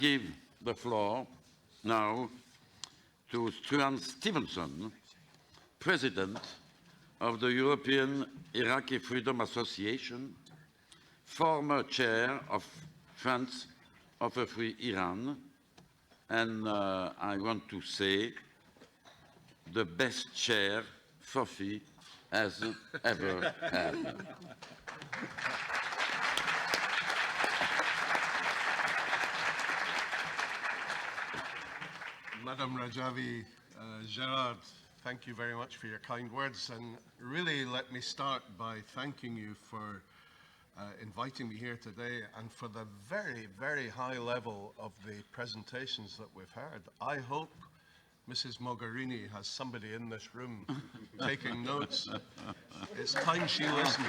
give the floor now to Struan Stevenson, President of the European Iraqi Freedom Association, former chair of Friends of a Free Iran, and I want to say the best chair Sophie has ever had. Madam Rajavi, Gérard, thank you very much for your kind words, and really let me start by thanking you for inviting me here today and for the very, very high level of the presentations that we've heard. I hope Mrs. Mogherini has somebody in this room taking notes. It's time she listened.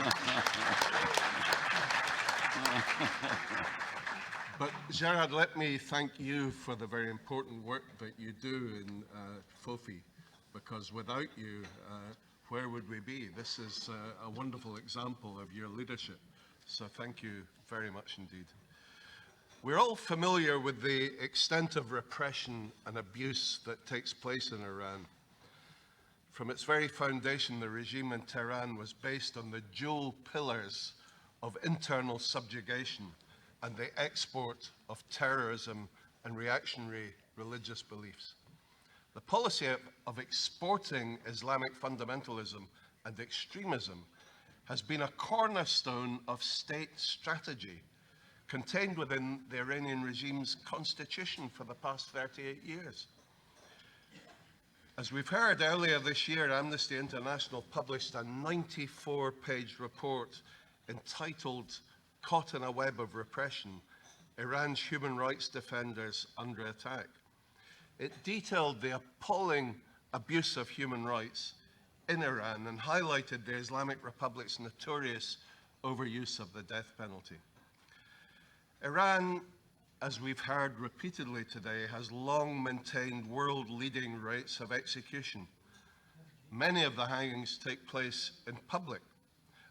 But Gérard, let me thank you for the very important work that you do in FOFI, because without you, where would we be? This is a wonderful example of your leadership. So thank you very much indeed. We're all familiar with the extent of repression and abuse that takes place in Iran. From its very foundation, the regime in Tehran was based on the dual pillars of internal subjugation and the export of terrorism and reactionary religious beliefs. The policy of exporting Islamic fundamentalism and extremism has been a cornerstone of state strategy contained within the Iranian regime's constitution for the past 38 years. As we've heard earlier this year, Amnesty International published a 94-page report entitled "Caught in a Web of Repression, Iran's Human Rights Defenders Under Attack." It detailed the appalling abuse of human rights in Iran and highlighted the Islamic Republic's notorious overuse of the death penalty. Iran, as we've heard repeatedly today, has long maintained world-leading rates of execution. Many of the hangings take place in public,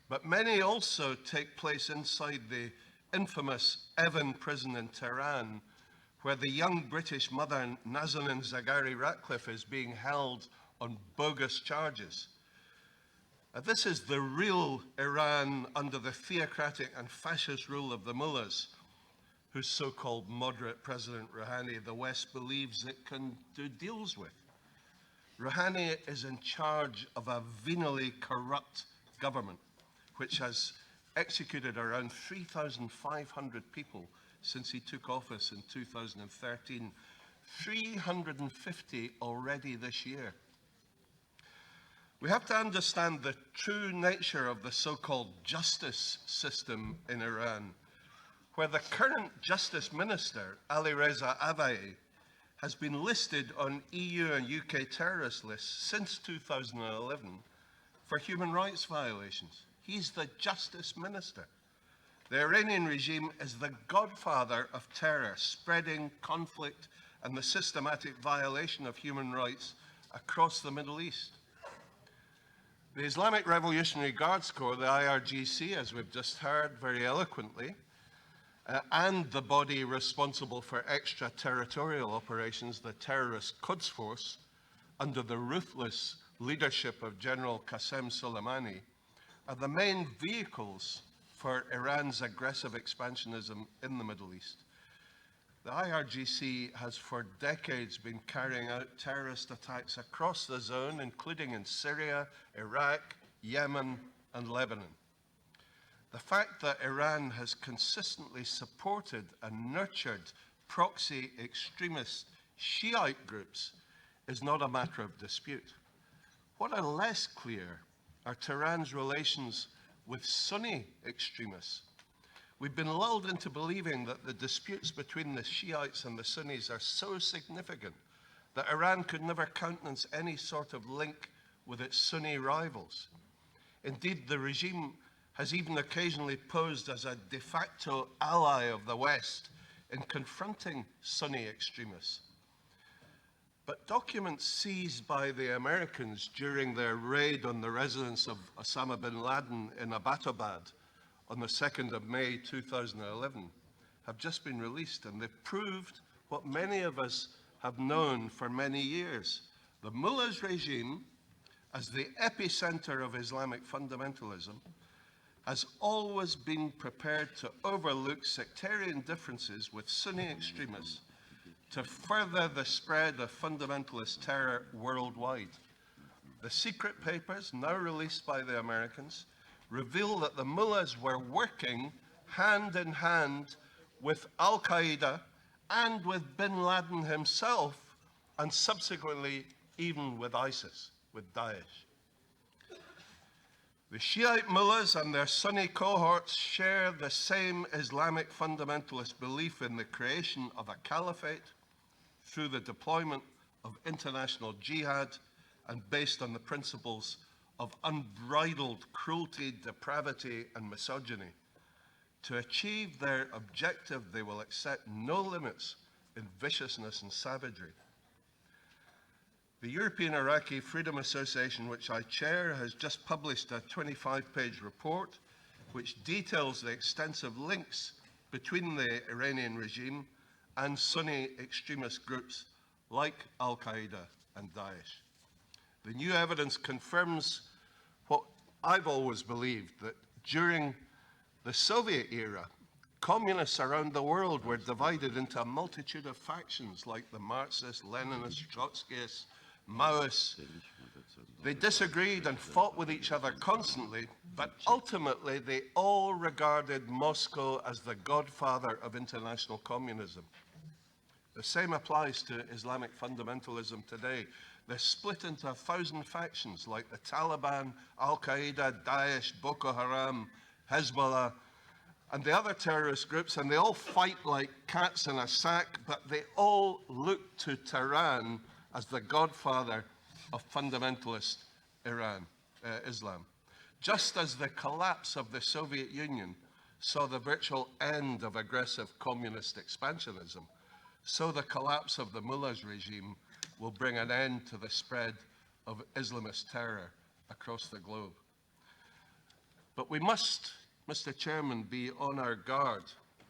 but many also take place inside the infamous Evin prison in Tehran, where the young British mother Nazanin Zaghari Ratcliffe is being held on bogus charges. This is the real Iran under the theocratic and fascist rule of the mullahs, whose so-called moderate President Rouhani the West believes it can do deals with. Rouhani is in charge of a venally corrupt government, which has executed around 3,500 people since he took office in 2013, 350 already this year. We have to understand the true nature of the so-called justice system in Iran, where the current Justice Minister, Ali Reza Avai, has been listed on EU and UK terrorist lists since 2011 for human rights violations. He's the Justice Minister. The Iranian regime is the godfather of terror, spreading conflict and the systematic violation of human rights across the Middle East. The Islamic Revolutionary Guards Corps, the IRGC, as we've just heard very eloquently, and the body responsible for extraterritorial operations, the terrorist Quds Force, under the ruthless leadership of General Qasem Soleimani, are the main vehicles for Iran's aggressive expansionism in the Middle East. The IRGC has for decades been carrying out terrorist attacks across the zone, including in Syria, Iraq, Yemen, and Lebanon. The fact that Iran has consistently supported and nurtured proxy extremist Shiite groups is not a matter of dispute. What are less clear are Tehran's relations with Sunni extremists. We've been lulled into believing that the disputes between the Shiites and the Sunnis are so significant that Iran could never countenance any sort of link with its Sunni rivals. Indeed, the regime has even occasionally posed as a de facto ally of the West in confronting Sunni extremists. But documents seized by the Americans during their raid on the residence of Osama bin Laden in Abbottabad on the 2nd of May 2011 have just been released, and they've proved what many of us have known for many years. The mullahs regime, as the epicenter of Islamic fundamentalism, has always been prepared to overlook sectarian differences with Sunni extremists to further the spread of fundamentalist terror worldwide. The secret papers, now released by the Americans, reveal that the mullahs were working hand in hand with Al-Qaeda and with bin Laden himself, and subsequently even with ISIS, with Daesh. The Shiite mullahs and their Sunni cohorts share the same Islamic fundamentalist belief in the creation of a caliphate through the deployment of international jihad and based on the principles of unbridled cruelty, depravity, and misogyny. To achieve their objective, they will accept no limits in viciousness and savagery. The European Iraqi Freedom Association, which I chair, has just published a 25-page report which details the extensive links between the Iranian regime and Sunni extremist groups like Al-Qaeda and Daesh. The new evidence confirms what I've always believed, that during the Soviet era, communists around the world were divided into a multitude of factions like the Marxists, Leninists, Trotskyists, Maoists. They disagreed and fought with each other constantly, but ultimately they all regarded Moscow as the godfather of international communism. The same applies to Islamic fundamentalism today. They're split into 1,000 factions like the Taliban, Al-Qaeda, Daesh, Boko Haram, Hezbollah, and the other terrorist groups, and they all fight like cats in a sack, but they all look to Tehran as the godfather of fundamentalist Islam. Just as the collapse of the Soviet Union saw the virtual end of aggressive communist expansionism, so the collapse of the mullahs regime will bring an end to the spread of Islamist terror across the globe. But we must, Mr. Chairman, be on our guard.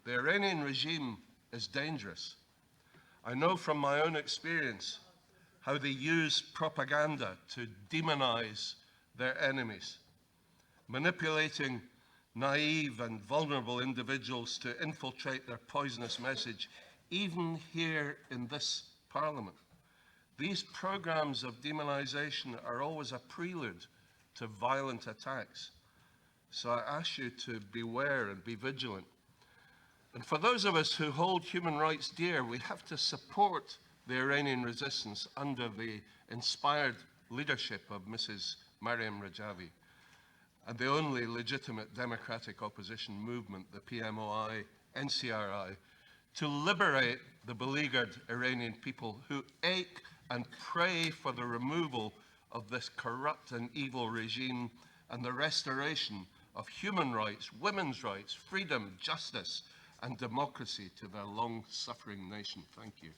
The Iranian regime is dangerous. I know from my own experience how they use propaganda to demonize their enemies, manipulating naive and vulnerable individuals to infiltrate their poisonous message, even here in this Parliament. These programs of demonization are always a prelude to violent attacks. So I ask you to beware and be vigilant. And for those of us who hold human rights dear, we have to support the Iranian resistance under the inspired leadership of Mrs. Maryam Rajavi and the only legitimate democratic opposition movement, the PMOI, NCRI, to liberate the beleaguered Iranian people who ache and pray for the removal of this corrupt and evil regime and the restoration of human rights, women's rights, freedom, justice, and democracy to their long-suffering nation. Thank you.